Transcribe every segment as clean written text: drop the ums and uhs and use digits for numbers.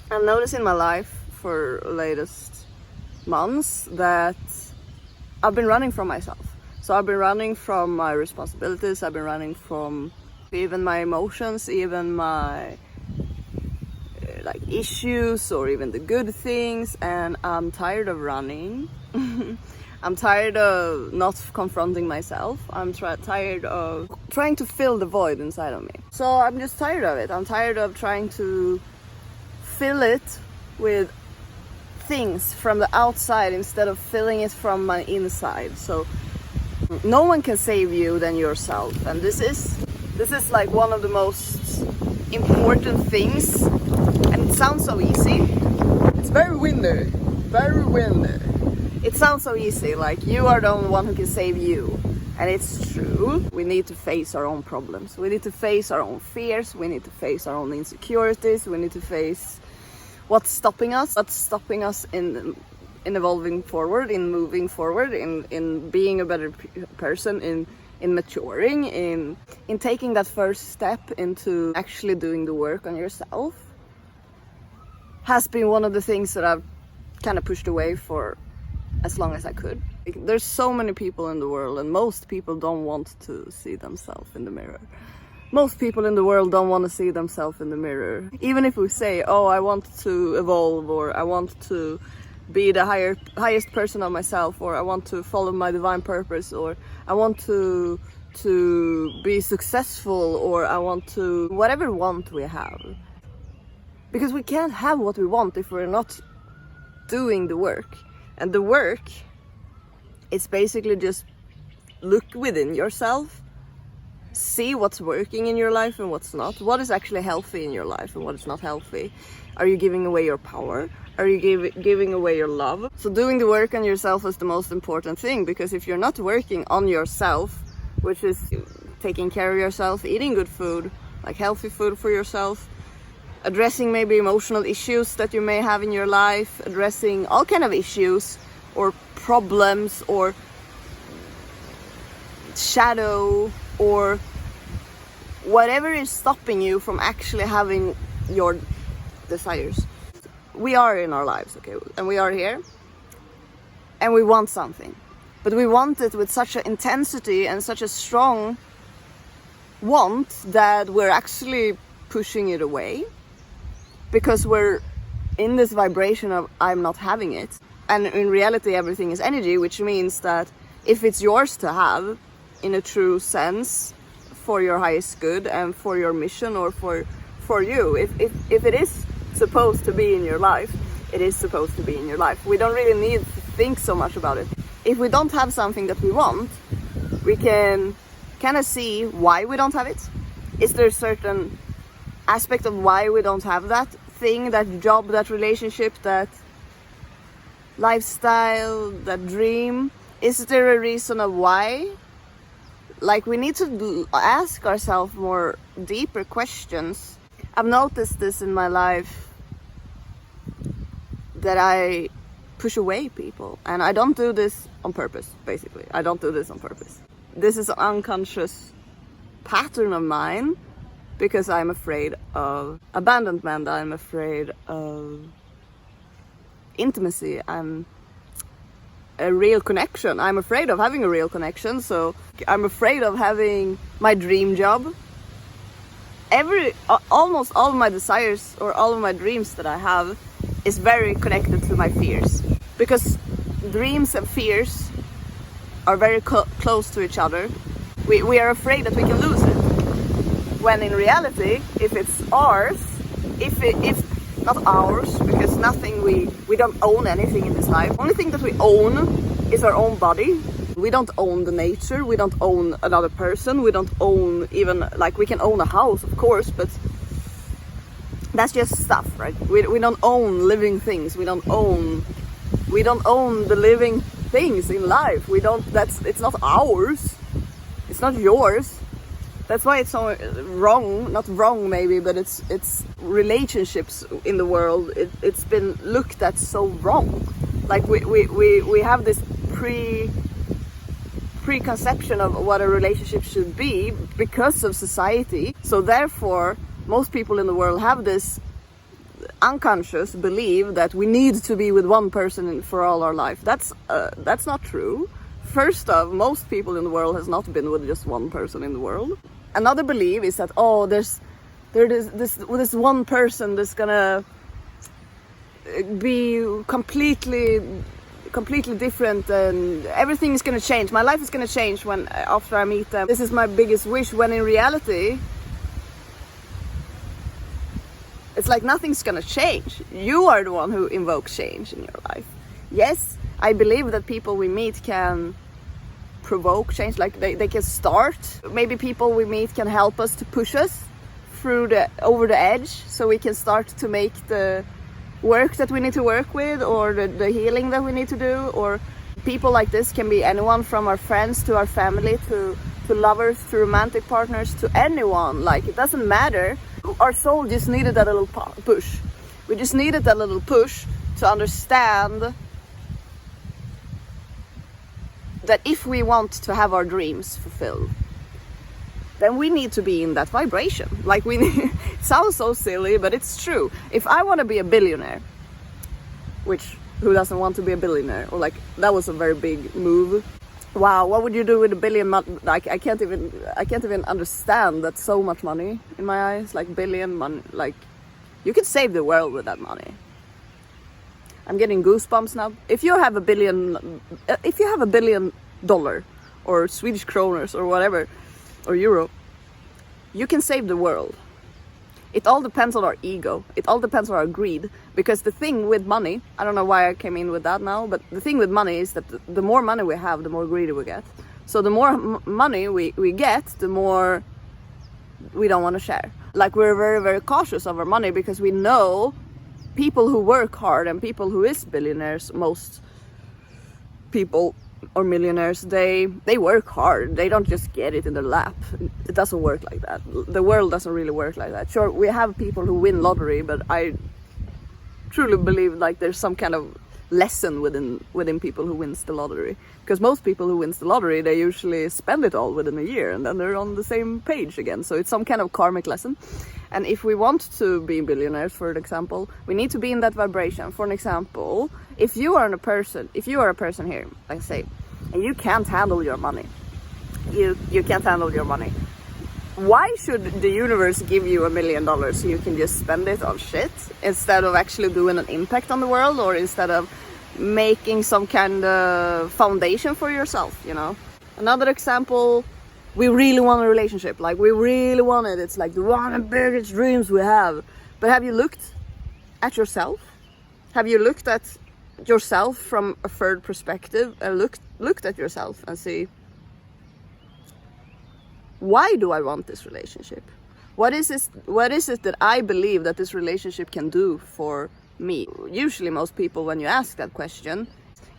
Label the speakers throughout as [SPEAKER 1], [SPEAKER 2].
[SPEAKER 1] I've noticed in my life for the latest months that I've been running from myself. So I've been running from my responsibilities, I've been running from even my emotions, even my like issues or even the good things, and I'm tired of running. I'm tired of not confronting myself. I'm tired of trying to fill the void inside of me. So I'm just tired of it. I'm tired of trying to fill it with things from the outside instead of filling it from my inside. So no one can save you than yourself, and this is like one of the most important things. And it sounds so easy. It's very windy. It sounds so easy, like you are the only one who can save you. And it's true. We need to face our own problems. We need to face our own fears. We need to face our own insecurities. We need to face what's stopping us in evolving forward, in moving forward, in being a better person, in maturing, in taking that first step into actually doing the work on yourself. Has been one of the things that I've kind of pushed away for as long as I could. There's so many people in the world, and most people don't want to see themselves in the mirror. Most people in the world don't want to see themselves in the mirror. Even if we say, oh, I want to evolve, or I want to be the highest person of myself, or I want to follow my divine purpose, or I want to be successful, or I want to, whatever want we have. Because we can't have what we want if we're not doing the work. And the work is basically just look within yourself, see what's working in your life and what's not, what is actually healthy in your life and what is not healthy. Are you giving away your power? Are you giving away your love? So doing the work on yourself is the most important thing, because if you're not working on yourself, which is taking care of yourself, eating good food, like healthy food for yourself, addressing maybe emotional issues that you may have in your life, addressing all kind of issues or problems or shadow or whatever is stopping you from actually having your desires. We are in our lives, okay, and we are here and we want something, but we want it with such an intensity and such a strong want that we're actually pushing it away, because we're in this vibration of I'm not having it. And in reality everything is energy, which means that if it's yours to have in a true sense for your highest good and for your mission or for you, if it is supposed to be in your life, it is supposed to be in your life. We don't really need to think so much about it. If we don't have something that we want, we can kind of see why we don't have it. Is there a certain aspect of why we don't have that thing, that job, that relationship, that lifestyle, that dream? Is there a reason of why? Like, we need to ask ourselves more deeper questions. I've noticed this in my life, that I push away people, and I don't do this on purpose. Basically, I don't do this on purpose. This is an unconscious pattern of mine, because I'm afraid of abandonment, I'm afraid of intimacy, I'm a real connection. I'm afraid of having a real connection, so I'm afraid of having my dream job. Almost all of my desires or all of my dreams that I have is very connected to my fears, because dreams and fears are very close to each other. We are afraid that we can lose it. When in reality, if it's ours, if not ours, because nothing, we don't own anything in this life. The only thing that we own is our own body. We don't own the nature, we don't own another person, we don't own even, like, we can own a house, of course, but that's just stuff, right? We don't own living things, we don't own the living things in life. It's not ours, it's not yours. That's why it's so wrong, not wrong maybe, but it's relationships in the world, it's been looked at so wrong. Like we have this preconception of what a relationship should be because of society. So therefore, most people in the world have this unconscious belief that we need to be with one person for all our life. That's not true. First off, most people in the world has not been with just one person in the world. Another belief is that there's this one person that's gonna be completely different, and everything is gonna change. My life is gonna change after I meet them. This is my biggest wish, when in reality it's like nothing's gonna change. You are the one who invokes change in your life. Yes, I believe that people we meet can provoke change, like they can start. Maybe people we meet can help us to push us over the edge, so we can start to make the work that we need to work with, or the healing that we need to do. Or people like this can be anyone from our friends to our family to lovers to romantic partners to anyone. Like, it doesn't matter. Our soul just needed that little push. We just needed that little push to understand that if we want to have our dreams fulfilled, then we need to be in that vibration. Like, it sounds so silly, but it's true. If I want to be a billionaire, which who doesn't want to be a billionaire? Or like, that was a very big move. Wow, what would you do with $1 billion? Like, I can't even understand that so much money in my eyes. Like, billion money, like, you could save the world with that money. I'm getting goosebumps now. If you have $1 billion or Swedish kroners or whatever, or euro, you can save the world. It all depends on our ego. It all depends on our greed. Because the thing with money, I don't know why I came in with that now, but the thing with money is that the more money we have, the more greedy we get. So the more money we get, the more we don't want to share. Like, we're very, very cautious of our money, because we know people who work hard and people who is billionaires, most people or millionaires, they work hard. They don't just get it in their lap. It doesn't work like that. The world doesn't really work like that. Sure, we have people who win lottery, but I truly believe like there's some kind of lesson within people who wins the lottery, because most people who wins the lottery, they usually spend it all within a year and then they're on the same page again. So it's some kind of karmic lesson. And if we want to be billionaires, for an example, we need to be in that vibration. For an example, if you are a person here, like say, and you can't handle your money, you can't handle your money, why should the universe give you $1 million so you can just spend it on shit instead of actually doing an impact on the world, or instead of making some kind of foundation for yourself, you know? Another example, we really want a relationship, like we really want it. It's like one of the biggest dreams we have. But have you looked at yourself? Have you looked at yourself from a third perspective and looked at yourself and see, why do I want this relationship? What is it that I believe that this relationship can do for me? Usually most people, when you ask that question,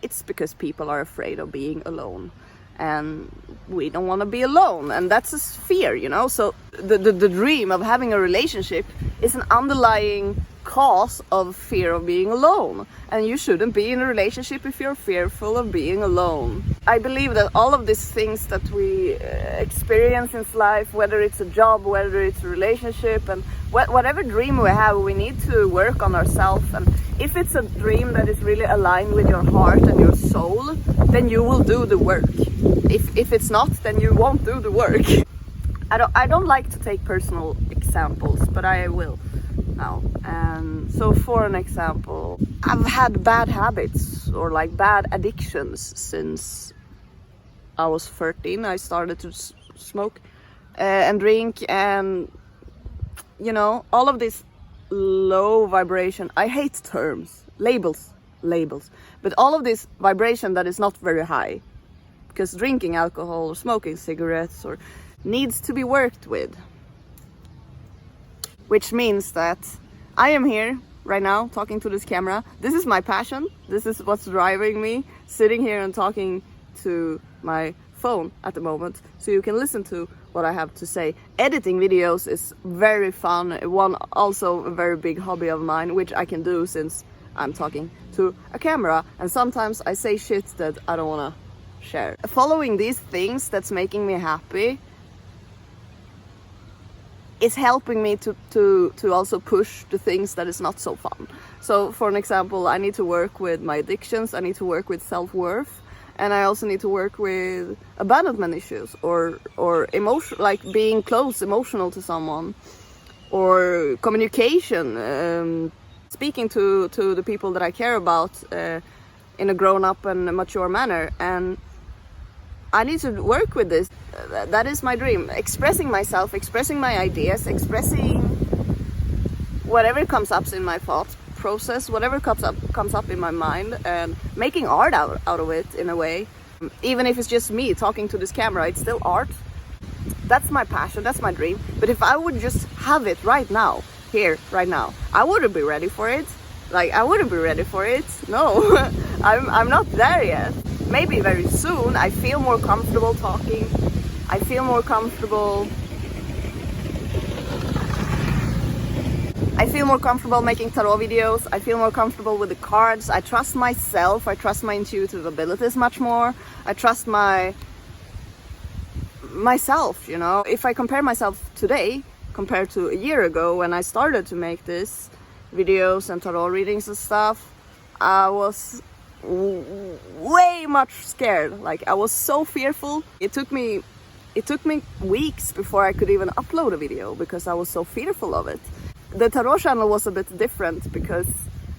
[SPEAKER 1] it's because people are afraid of being alone. And we don't want to be alone, and that's a fear, you know. So the dream of having a relationship is an underlying cause of fear of being alone, and you shouldn't be in a relationship if you're fearful of being alone. I believe that all of these things that we experience in life, whether it's a job, whether it's a relationship, and whatever dream we have, we need to work on ourselves. And if it's a dream that is really aligned with your heart and your soul, then you will do the work. If it's not, then you won't do the work. I don't like to take personal examples, but I will now. And so for an example, I've had bad habits or like bad addictions since I was 13. I started to smoke and drink, and you know, all of this low vibration. I hate terms, labels, but all of this vibration that is not very high, because drinking alcohol or smoking cigarettes or needs to be worked with. Which means that I am here right now talking to this camera. This is my passion. This is what's driving me, sitting here and talking to my phone at the moment, so you can listen to what I have to say. Editing videos is very fun. Also a very big hobby of mine, which I can do since I'm talking to a camera, and sometimes I say shit that I don't want to share. Following these things that's making me happy is helping me to also push the things that is not so fun. So for an example, I need to work with my addictions, I need to work with self-worth, and I also need to work with abandonment issues or emotion, like being close, emotional to someone, or communication, speaking to the people that I care about in a grown-up and mature manner. And I need to work with this. That is my dream. Expressing myself, expressing my ideas, expressing whatever comes up in my thought process, whatever comes up in my mind, and making art out of it in a way. Even if it's just me talking to this camera, it's still art. That's my passion, that's my dream. But if I would just have it right now, here, right now, I wouldn't be ready for it. Like, I wouldn't be ready for it. No, I'm not there yet. Maybe very soon. I feel more comfortable talking. I feel more comfortable. I feel more comfortable making tarot videos. I feel more comfortable with the cards. I trust myself. I trust my intuitive abilities much more. I trust myself, you know. If I compare myself today compared to a year ago when I started to make this videos and tarot readings and stuff, I was way much scared. Like, I was so fearful. It took me weeks before I could even upload a video because I was so fearful of it. The tarot channel was a bit different because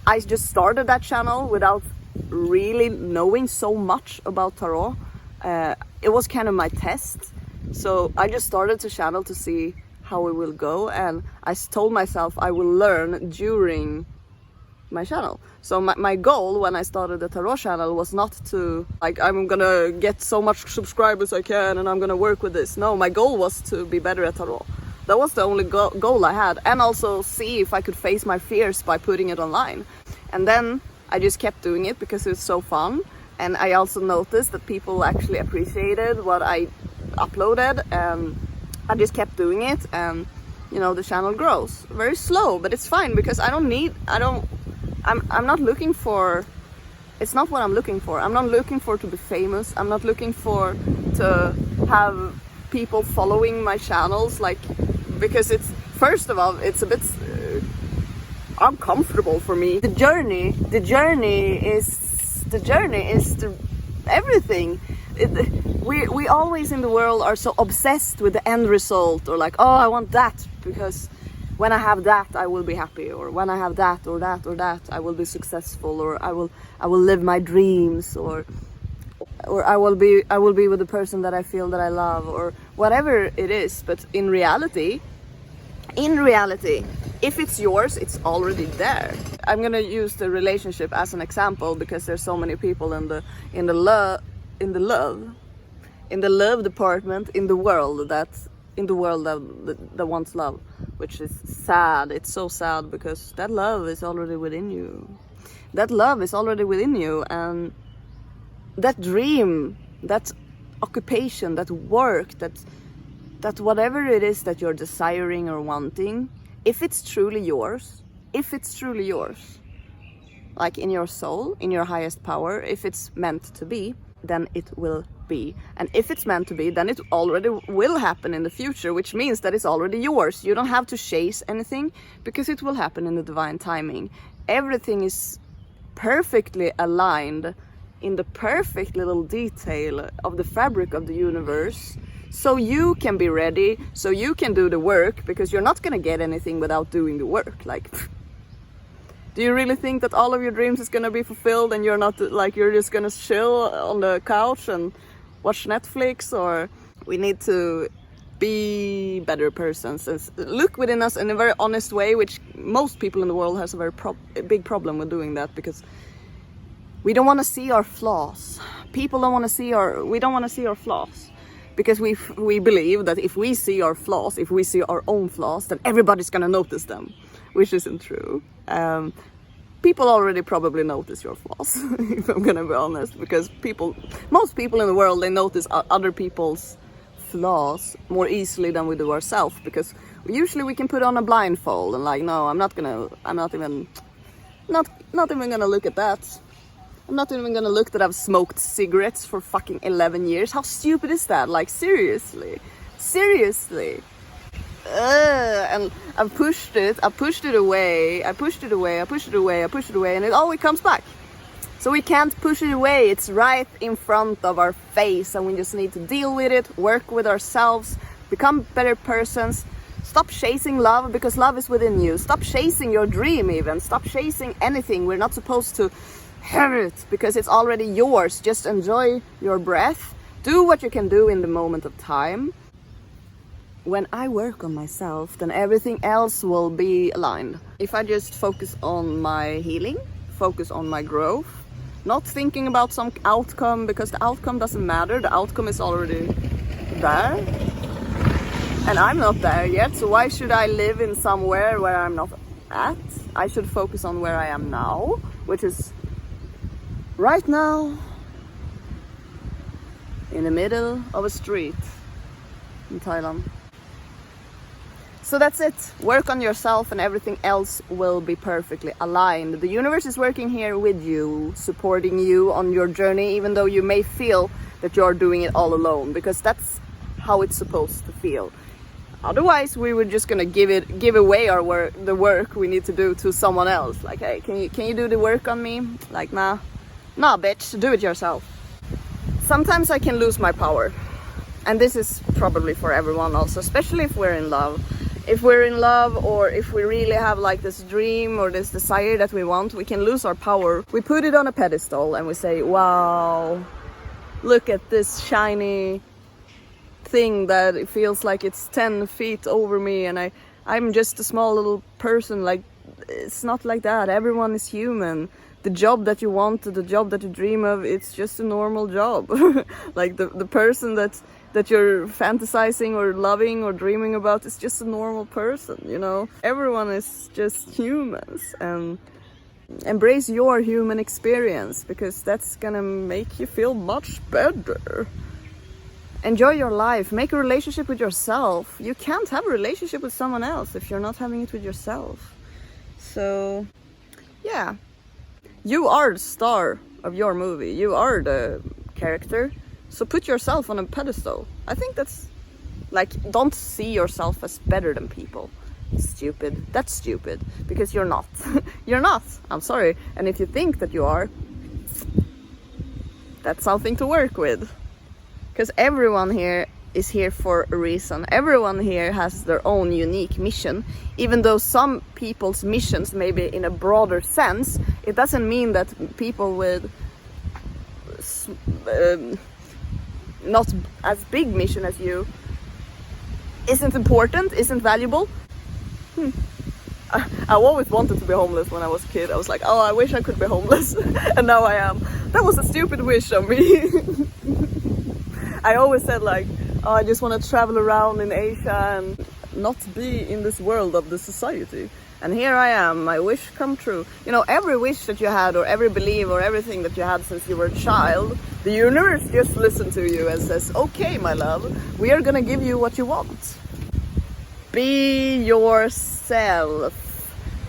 [SPEAKER 1] I just started that channel without really knowing so much about tarot. It was kind of my test. So I just started the channel to see how it will go, and I told myself I will learn during my channel. So my goal when I started the tarot channel was not to, like, I'm gonna get so much subscribers I can and I'm gonna work with this. No, my goal was to be better at tarot. That was the only goal I had, and also see if I could face my fears by putting it online. And then I just kept doing it because it was so fun, and I also noticed that people actually appreciated what I uploaded, and I just kept doing it, and you know, the channel grows very slow, but it's fine because I'm not looking for, it's not what I'm looking for. I'm not looking for to be famous. I'm not looking for to have people following my channels, like, because it's, first of all, it's a bit uncomfortable for me. The journey is everything. We always in the world are so obsessed with the end result, or like, oh, I want that because when I have that I will be happy, or when I have that or that or that I will be successful, or I will live my dreams, or I will be with the person that I feel that I love, or whatever it is. But in reality, if it's yours, it's already there. I'm gonna use the relationship as an example because there's so many people in the love department in the world that wants love, which is sad. It's so sad because that love is already within you. That love is already within you, and that dream, that occupation, that work, that whatever it is that you're desiring or wanting, if it's truly yours, like in your soul, in your highest power, if it's meant to be, then it will be. And if it's meant to be, then it already will happen in the future, which means that it's already yours. You don't have to chase anything because it will happen in the divine timing. Everything is perfectly aligned in the perfect little detail of the fabric of the universe, so you can be ready, so you can do the work, because you're not gonna get anything without doing the work. Like, do you really think that all of your dreams is gonna be fulfilled and you're not, like, you're just gonna chill on the couch and watch Netflix? Or we need to be better persons and look within us in a very honest way, which most people in the world has a very big problem with doing that, because we don't want to see our flaws. People don't want to see we don't want to see our flaws, because we believe that if we see our flaws, if we see our own flaws, then everybody's gonna notice them, which isn't true. People already probably notice your flaws, if I'm gonna be honest, because most people in the world, they notice other people's flaws more easily than we do ourselves, because usually we can put on a blindfold and like, no, I'm not even gonna look at that. I'm not even gonna look that I've smoked cigarettes for fucking 11 years. How stupid is that? Like, seriously. and I pushed it away, and it always comes back. So we can't push it away, it's right in front of our face, and we just need to deal with it, work with ourselves, become better persons. Stop chasing love, because love is within you. Stop chasing your dream even. Stop chasing anything. We're not supposed to have it because it's already yours. Just enjoy your breath. Do what you can do in the moment of time. When I work on myself, then everything else will be aligned. If I just focus on my healing, focus on my growth, not thinking about some outcome, because the outcome doesn't matter. The outcome is already there. And I'm not there yet, so why should I live in somewhere where I'm not at? I should focus on where I am now, which is right now in the middle of a street in Thailand. So that's it. Work on yourself and everything else will be perfectly aligned. The universe is working here with you, supporting you on your journey, even though you may feel that you're doing it all alone, because that's how it's supposed to feel. Otherwise, we were just gonna give away our work, the work we need to do, to someone else. Like, hey, can you do the work on me? Like, nah, bitch, do it yourself. Sometimes I can lose my power, and this is probably for everyone also, especially if we're in love. If we're in love, or if we really have like this dream or this desire that we want, we can lose our power. We put it on a pedestal and we say, wow, look at this shiny thing that it feels like it's 10 feet over me, and I'm just a small little person. Like, it's not like that. Everyone is human. The job that you want, the job that you dream of, it's just a normal job. Like the person that you're fantasizing or loving or dreaming about is just a normal person, you know? Everyone is just humans, and embrace your human experience, because that's gonna make you feel much better. Enjoy your life. Make a relationship with yourself. You can't have a relationship with someone else if you're not having it with yourself. So, yeah. You are the star of your movie. You are the character. So put yourself on a pedestal. I think that's like, don't see yourself as better than people. Stupid. That's stupid. Because you're not. You're not. I'm sorry. And if you think that you are, that's something to work with. Because everyone here is here for a reason. Everyone here has their own unique mission. Even though some people's missions may be in a broader sense, it doesn't mean that people with not as big mission as you isn't important, isn't valuable. I always wanted to be homeless when I was a kid. I was like, oh, I wish I could be homeless. And now I am. That was a stupid wish of me. I always said like, oh, I just want to travel around in Asia and not be in this world of the society. And here I am, my wish come true. You know, every wish that you had, or every belief, or everything that you had since you were a child, the universe just listens to you and says, okay, my love, we are gonna give you what you want. Be yourself.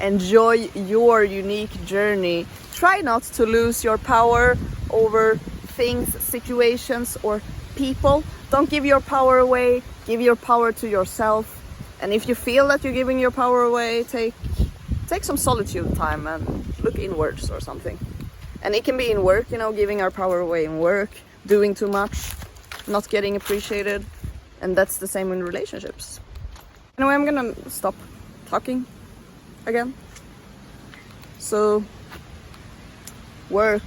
[SPEAKER 1] Enjoy your unique journey. Try not to lose your power over things, situations, or people. Don't give your power away. Give your power to yourself. And if you feel that you're giving your power away, take some solitude time and look inwards or something. And it can be in work, you know, giving our power away in work, doing too much, not getting appreciated. And that's the same in relationships. Anyway, I'm gonna stop talking again. So, work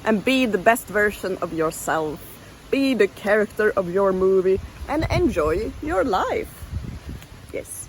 [SPEAKER 1] and be the best version of yourself. Be the character of your movie and enjoy your life. Yes.